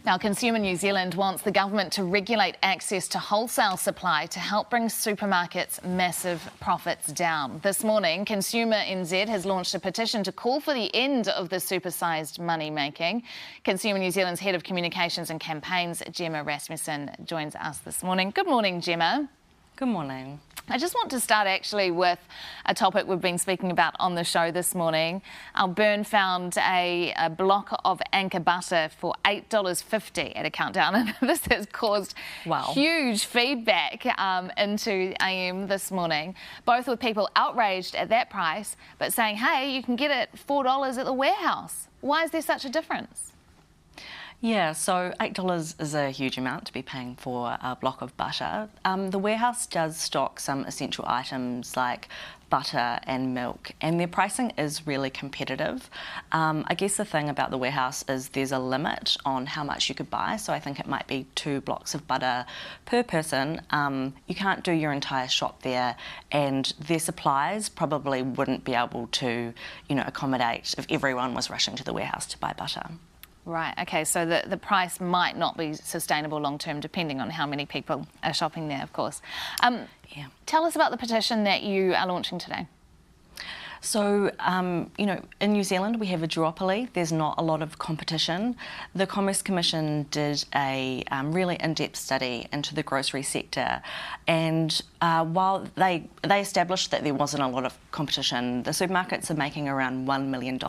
Now, Consumer New Zealand wants the government to regulate access to wholesale supply to help bring supermarkets' massive profits down. This morning, Consumer NZ has launched a petition to call for the end of the supersized money-making. Consumer New Zealand's Head of Communications and Campaigns, Gemma Rasmussen, joins us this morning. Good morning, Gemma. Good morning. I just want to start actually with a topic we've been speaking about on the show this morning. Burn found a block of Anchor butter for $8.50 at a countdown, and this has caused huge feedback into AM this morning, both with people outraged at that price, but saying, hey, you can get it $4 at the warehouse. Why is there such a difference? Yeah, so $8 is a huge amount to be paying for a block of butter. The warehouse does stock some essential items like butter and milk, and their pricing is really competitive. I guess the thing about the warehouse is there's a limit on how much you could buy, so I think it might be 2 blocks of butter per person. You can't do your entire shop there, and their supplies probably wouldn't be able to, accommodate if everyone was rushing to the warehouse to buy butter. Right, okay, so the price might not be sustainable long term, depending on how many people are shopping there, of course. Tell us about the petition that you are launching today. So, in New Zealand we have a duopoly. There's not a lot of competition. The Commerce Commission did a really in-depth study into the grocery sector, and while they established that there wasn't a lot of competition, the supermarkets are making around $1 million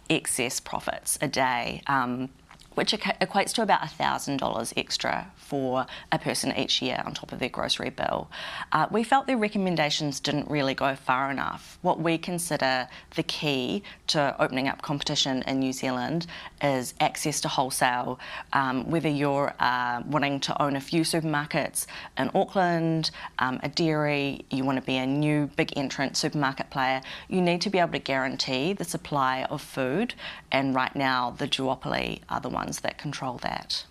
excess profits a day, which equates to about $1,000 extra for a person each year on top of their grocery bill. We felt their recommendations didn't really go far enough. What we consider the key to opening up competition in New Zealand is access to wholesale. Whether you're wanting to own a few supermarkets in Auckland, a dairy, you want to be a new big entrant supermarket player, you need to be able to guarantee the supply of food, and right now the duopoly are the ones that control that.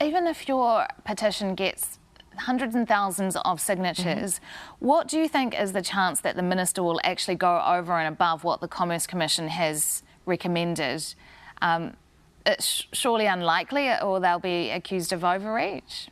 Even if your petition gets hundreds and thousands of signatures, what do you think is the chance that the Minister will actually go over and above what the Commerce Commission has recommended? It's surely unlikely, or they'll be accused of overreach.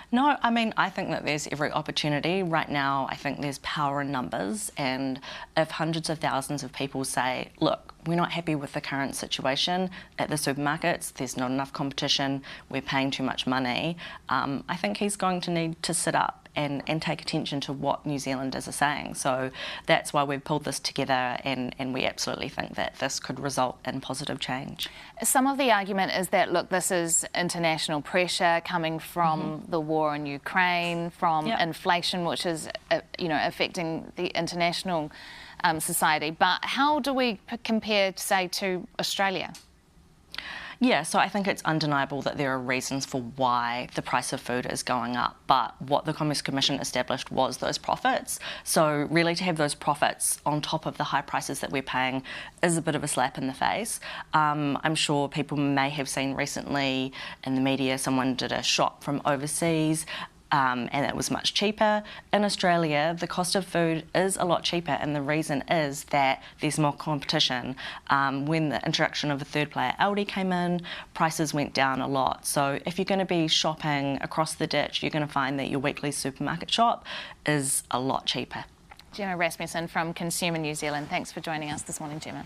No, I think that there's every opportunity. Right now, I think there's power in numbers, and if hundreds of thousands of people say, look, we're not happy with the current situation at the supermarkets, there's not enough competition, we're paying too much money, I think he's going to need to sit up and take attention to what New Zealanders are saying. So that's why we've pulled this together, and we absolutely think that this could result in positive change. Some of the argument is that, look, this is international pressure coming from the war in Ukraine, from inflation, which is, affecting the international society. But how do we compare, say, to Australia? Yeah, so I think it's undeniable that there are reasons for why the price of food is going up, but what the Commerce Commission established was those profits. So really, to have those profits on top of the high prices that we're paying is a bit of a slap in the face. I'm sure people may have seen recently in the media someone did a shop from overseas, and it was much cheaper. In Australia, the cost of food is a lot cheaper, and the reason is that there's more competition. When the introduction of a third player, Aldi, came in, prices went down a lot. So if you're going to be shopping across the ditch, you're going to find that your weekly supermarket shop is a lot cheaper. Gemma Rasmussen from Consumer New Zealand. Thanks for joining us this morning, Gemma.